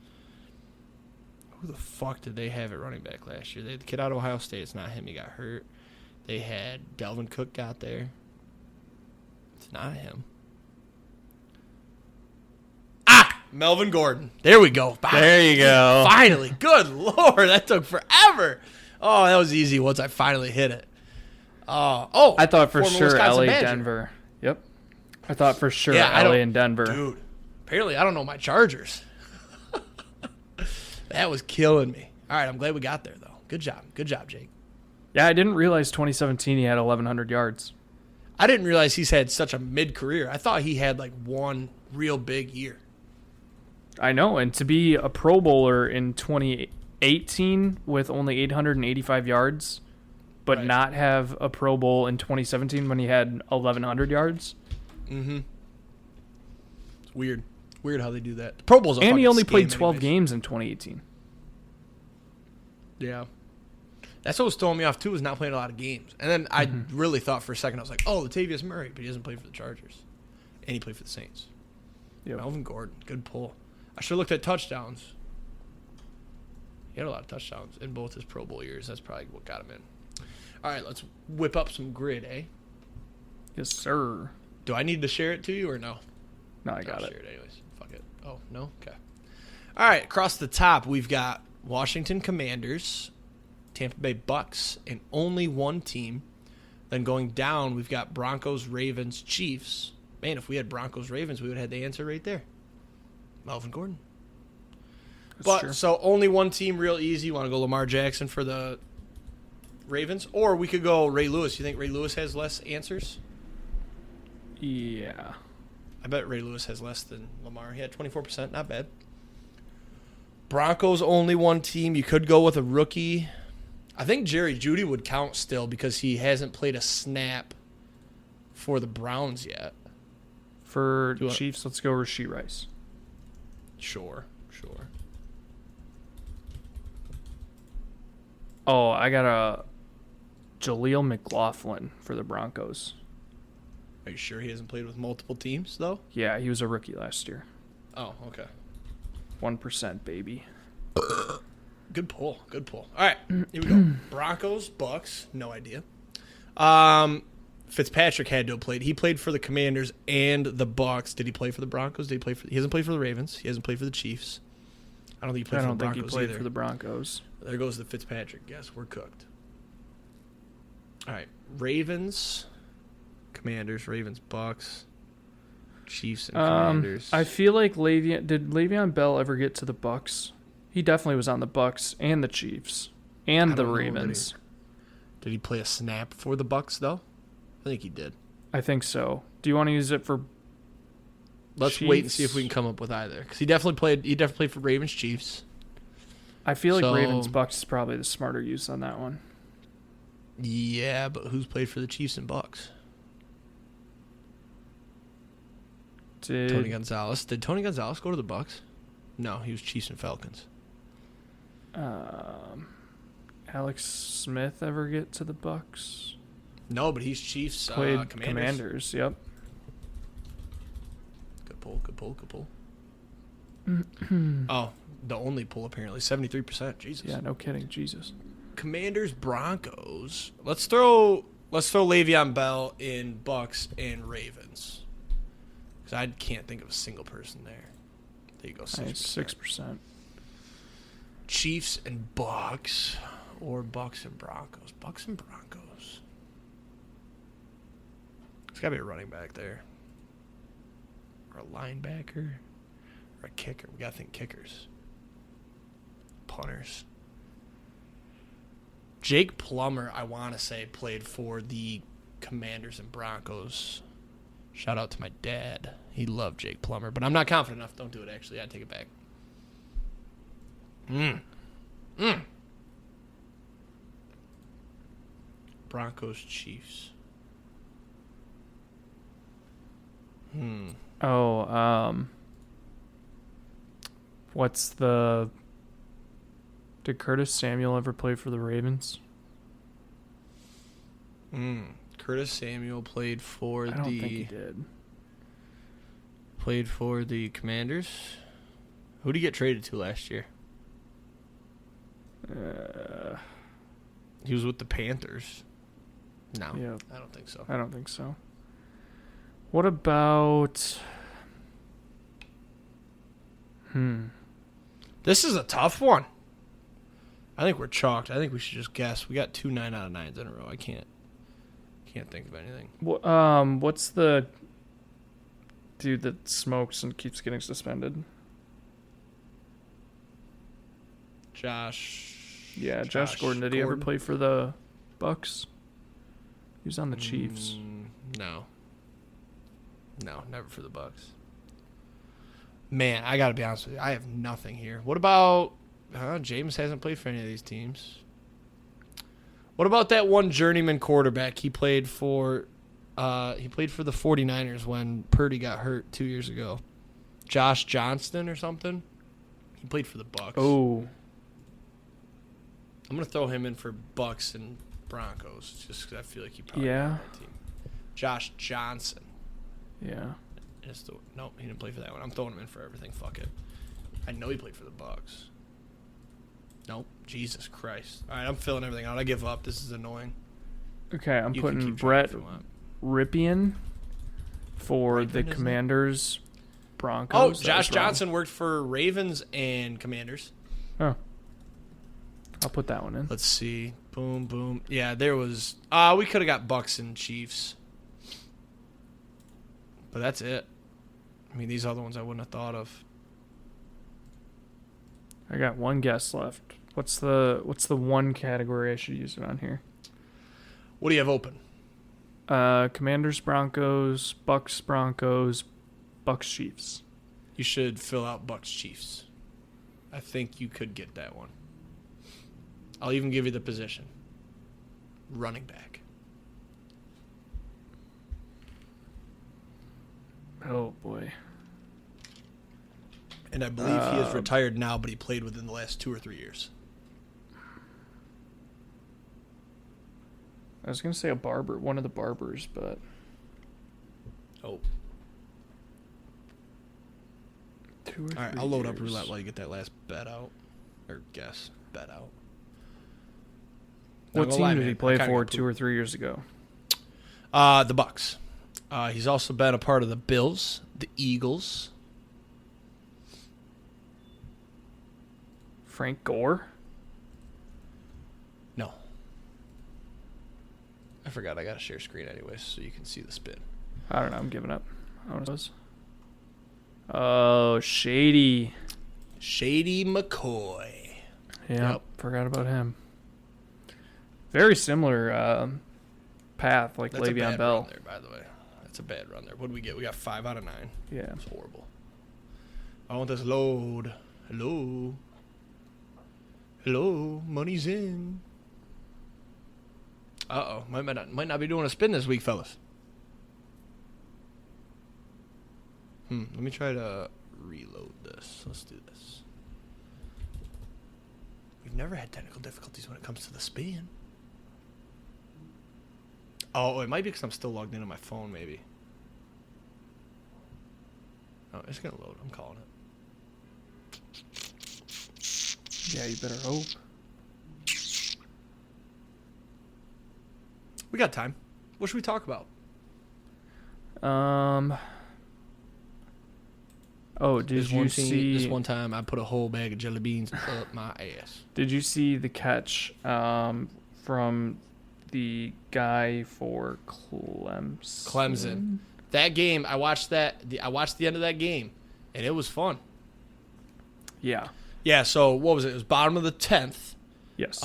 Who the fuck did they have at running back last year? They had the kid out of Ohio State. It's not him. He got hurt. They had Dalvin Cook got there. It's not him. Melvin Gordon. There we go. There you go. Finally. Good Lord. That took forever. Oh, that was easy once I finally hit it. I thought for former sure Wisconsin LA, Badger. Denver. Yep. I thought for sure Yeah, LA and Denver. Dude, apparently I don't know my Chargers. That was killing me. All right, I'm glad we got there, though. Good job. Good job, Jake. Yeah, I didn't realize 2017 he had 1,100 yards. I didn't realize he's had such a mid-career. I thought he had like one real big year. I know, and to be a Pro Bowler in 2018 with only 885 yards, but Right. not have a Pro Bowl in 2017 when he had 1,100 yards. Mm-hmm. It's weird. Weird how they do that. The Pro Bowl's a And he fucking only played scam 12 anyways. games in 2018. Yeah. That's what was throwing me off, too, was not playing a lot of games. And then I really thought for a second, I was like, oh, Latavius Murray, but he doesn't play for the Chargers. And he played for the Saints. Yep. Melvin Gordon, good pull. I should have looked at touchdowns. He had a lot of touchdowns in both his Pro Bowl years. That's probably what got him in. All right, let's whip up some grid, eh? Yes, sir. Do I need to share it to you or no? No, I got I'll it. share it anyways. Fuck it. Oh, no? Okay. All right, across the top, we've got Washington Commanders, Tampa Bay Bucks, and only one team. Then going down, we've got Broncos, Ravens, Chiefs. Man, if we had Broncos, Ravens, we would have had the answer right there. Melvin Gordon. That's true. So only one team, real easy. You want to go Lamar Jackson for the Ravens? Or we could go Ray Lewis. You think Ray Lewis has less answers? Yeah. I bet Ray Lewis has less than Lamar. He had 24%. Not bad. Broncos, only one team. You could go with a rookie. I think Jerry Jeudy would count still because he hasn't played a snap for the Browns yet. For you want- Chiefs, let's go Rashee Rice. Sure. Oh, I got a Jaleel McLaughlin for the Broncos. Are you sure he hasn't played with multiple teams, though? Yeah, he was a rookie last year. Oh, okay. 1%, baby. Good pull. All right, here we go. Broncos, Bucks, no idea. Fitzpatrick had to have played. He played for the Commanders and the Bucks. Did he play for the Broncos? He hasn't played for the Ravens. He hasn't played for the Chiefs. I don't think he played I for don't the think Broncos he played either. for the Broncos. There goes the Fitzpatrick guess. We're cooked. All right, Ravens, Commanders, Ravens, Bucks, Chiefs, and Commanders. I feel like did Le'Veon Bell ever get to the Bucks? He definitely was on the Bucks and the Chiefs and I the don't know, Ravens. Did he play a snap for the Bucks though? I think he did. I think so. Do you want to use it for? Let's Chiefs? wait and see if we can come up with either. Because he definitely played for Ravens, Chiefs. I feel like So- Ravens Bucks is probably the smarter use on that one. Yeah, but who's played for the Chiefs and Bucks? Tony Gonzalez. Did Tony Gonzalez go to the Bucks? No, he was Chiefs and Falcons. Alex Smith ever get to the Bucks? No, but he's Chiefs. Played Commanders. Yep. Good pull. Oh, the only pull apparently 73%. Jesus. Yeah, no kidding. Jesus. Commanders, Broncos. Let's throw Le'Veon Bell in Bucks and Ravens. Because I can't think of a single person there. There you go. 6%. 6%. Chiefs and Bucks, or Bucks and Broncos. Bucks and Broncos. There's got to be a running back there. Or a linebacker. Or a kicker. We got to think kickers. Punters. Jake Plummer, I want to say, played for the Commanders and Broncos. Shout out to my dad. He loved Jake Plummer. But I'm not confident enough. Don't do it, actually. I'd take it back. Broncos, Chiefs. Oh, what's the... Did Curtis Samuel ever play for the Ravens? Curtis Samuel played for I don't think he did. Played for the Commanders. Who did he get traded to last year? He was with the Panthers. No, Yeah. I don't think so. I don't think so. What about... This is a tough one. I think we're chalked. I think we should just guess. We got 2 9 out of 9s in a row. I can't think of anything. What's the dude that smokes and keeps getting suspended? Josh. Yeah, Josh Gordon. Did he ever play for the Bucks? He was on the Chiefs. No. No, never for the Bucks. Man, I got to be honest with you. I have nothing here. What about... James hasn't played for any of these teams. What about that one journeyman quarterback? He played for the 49ers when Purdy got hurt 2 years ago. Josh Johnston or something? He played for the Bucks. Oh. I'm going to throw him in for Bucks and Broncos just because I feel like he probably Yeah. on that team. Josh Johnson. Yeah. Nope, he didn't play for that one. I'm throwing him in for everything. Fuck it. I know he played for the Bucks. Nope. Jesus Christ. All right, I'm filling everything out. I give up. This is annoying. Okay, I'm You can putting keep trying Brett if you want. Ripien for Ripien, the isn't it? Commanders Broncos. Oh, That Josh was wrong. Johnson worked for Ravens and Commanders. Oh. I'll put that one in. Let's see. Boom, boom. Yeah, there was... we could have got Bucks and Chiefs. But that's it. I mean, these other ones I wouldn't have thought of. I got one guess left. What's the one category I should use it on here? What do you have open? Commanders Broncos, Bucks Broncos, Bucks Chiefs. You should fill out Bucks Chiefs. I think you could get that one. I'll even give you the position. Running back. Oh boy. And I believe he is retired now, but he played within the last 2 or 3 years. I was gonna say a barber, one of the barbers, but Oh. 2 or 3 All right, I'll load up years. roulette while you get that last bet out. Or guess. Bet out. Not What gonna team lie, did man, he I play kinda for got 2 or 3 years ago? The Bucks. He's also been a part of the Bills, the Eagles. Frank Gore? No. I forgot I got to share screen anyways so you can see the spin. I don't know. I'm giving up. I don't know what it was. Oh, Shady. Shady McCoy. Yeah, Yep. forgot about him. Very similar path like That's a Le'Veon bad Bell. run there, by the way. That's a bad run there. What did we get? We got 5 out of 9. Yeah. That's horrible. I want this load. Hello. Hello. Money's in. Uh-oh. Might not be doing a spin this week, fellas. Let me try to reload this. Let's do this. We've never had technical difficulties when it comes to the spin. Oh, it might be because I'm still logged into my phone, maybe. Oh, it's going to load. I'm calling it. Yeah, you better hope. We got time. What should we talk about? Oh, did you see this one time I put a whole bag of jelly beans up my ass? Did you see the catch from the guy for Clemson. That game, I watched the end of that game, and it was fun. Yeah. Yeah. So what was it? It was bottom of the 10th. Yes.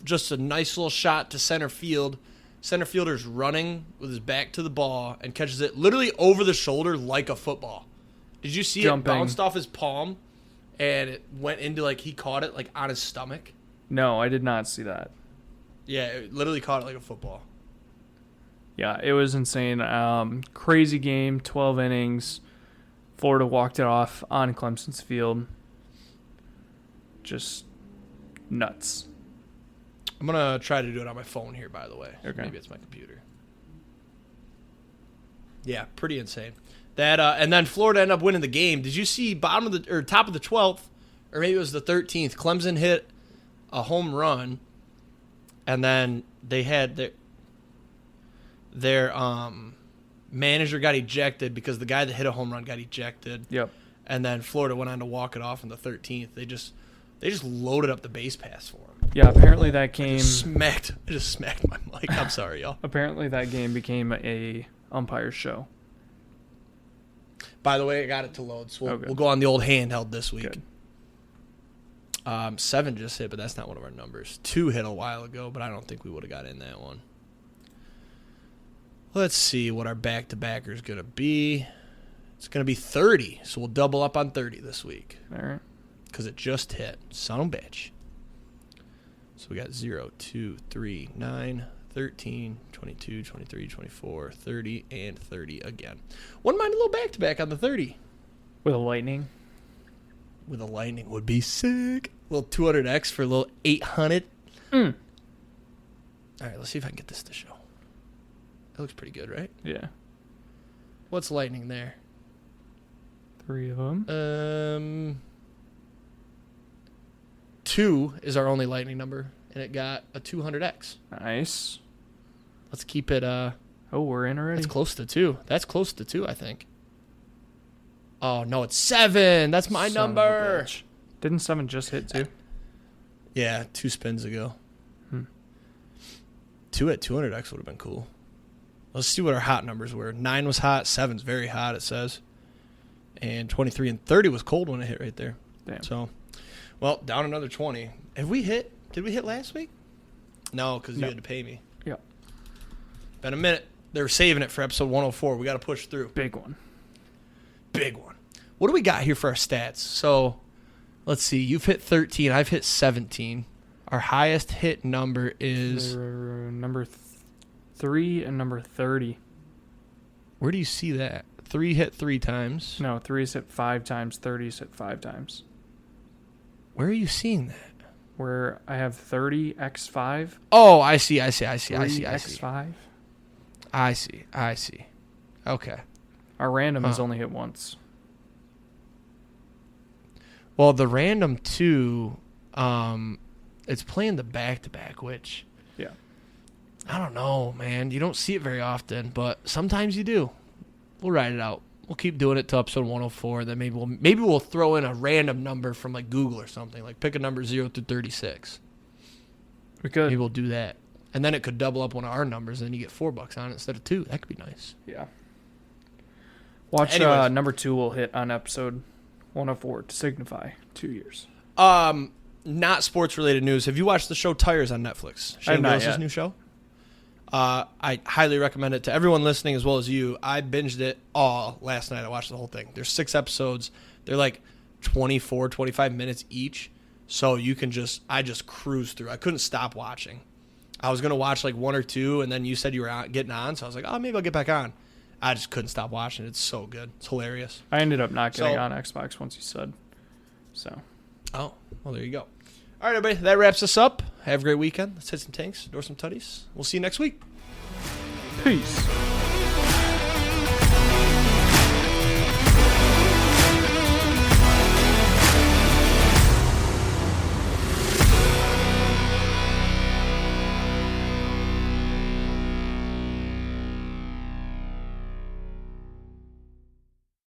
Just a nice little shot to center field. Center fielder's running with his back to the ball and catches it literally over the shoulder like a football. Did you see Jumping. it bounced off his palm and it went into he caught it on his stomach? No, I did not see that. Yeah, it literally caught it like a football. Yeah, it was insane. Crazy game, 12 innings. Florida walked it off on Clemson's field. Just nuts. I'm going to try to do it on my phone here, by the way. Okay. Maybe it's my computer. Yeah, pretty insane. That and then Florida ended up winning the game. Did you see top of the 12th, or maybe it was the 13th? Clemson hit a home run, and then they had their manager got ejected because the guy that hit a home run got ejected. Yep. And then Florida went on to walk it off in the 13th. They just loaded up the base pass for him. Yeah, apparently that game I just smacked my mic. I'm sorry, y'all. apparently that game became a umpire show. By the way, I got it to load, so Okay. we'll go on the old handheld this week. Good. 7 just hit, but that's not one of our numbers. 2 hit a while ago, but I don't think we would have got in that one. Let's see what our back-to-backer is going to be. It's going to be 30, so we'll double up on 30 this week. All right. Because it just hit. Son of a bitch. So we got 0, 2, 3, 9, 13, 22, 23, 24, 30, and 30 again. Wouldn't mind a little back-to-back on the 30. With a lightning. With a lightning would be sick. A little 200X for a little 800. All right, let's see if I can get this to show. That looks pretty good, right? Yeah. What's lightning there? 3 of them. 2 is our only lightning number, and it got a 200X. Nice. Let's keep it. Oh, we're in already? That's close to 2. That's close to 2, I think. Oh, no, it's 7. That's my Son of a number. bitch. Didn't 7 just hit too? Yeah, 2 spins ago. 2 at 200X would have been cool. Let's see what our hot numbers were. 9 was hot. 7's very hot, it says. And 23 and 30 was cold when it hit right there. Damn. So, well, down another 20. Have we hit? Did we hit last week? No, because you had to pay me. Yep. Been a minute. They're saving it for episode 104. We got to push through. Big one. Big one. What do we got here for our stats? So, let's see. You've hit 13. I've hit 17. Our highest hit number is... Number 3 and number 30. Where do you see that? 3 hit 3 times. No, 3's hit 5 times, 30's hit 5 times. Where are you seeing that? Where I have 30 x5. Oh, I see. 3 x5. I see. Okay. Our random has only hit once. Well, the random 2, it's playing the back-to-back, which... Yeah. I don't know, man. You don't see it very often, but sometimes you do. We'll ride it out. We'll keep doing it to episode 104. Then maybe we'll throw in a random number from like Google or something. Like pick a number 0 through 36. We could. Maybe we'll do that, and then it could double up one of our numbers, and you get $4 on it instead of 2. That could be nice. Yeah. Watch number 2 will hit on episode 104 to signify 2 years. Not sports related news. Have you watched the show Tires on Netflix? I have not Gillis's yet. new show. I highly recommend it to everyone listening as well as you. I binged it all last night. I watched the whole thing. There's 6 episodes. They're like 24, 25 minutes each. So you can I just cruise through. I couldn't stop watching. I was going to watch like 1 or 2, and then you said you were getting on. So I was like, oh, maybe I'll get back on. I just couldn't stop watching. It's so good. It's hilarious. I ended up not getting on Xbox once you said. So. Oh, well, there you go. All right, everybody. That wraps us up. Have a great weekend. Let's hit some tanks, door some tutties. We'll see you next week. Peace.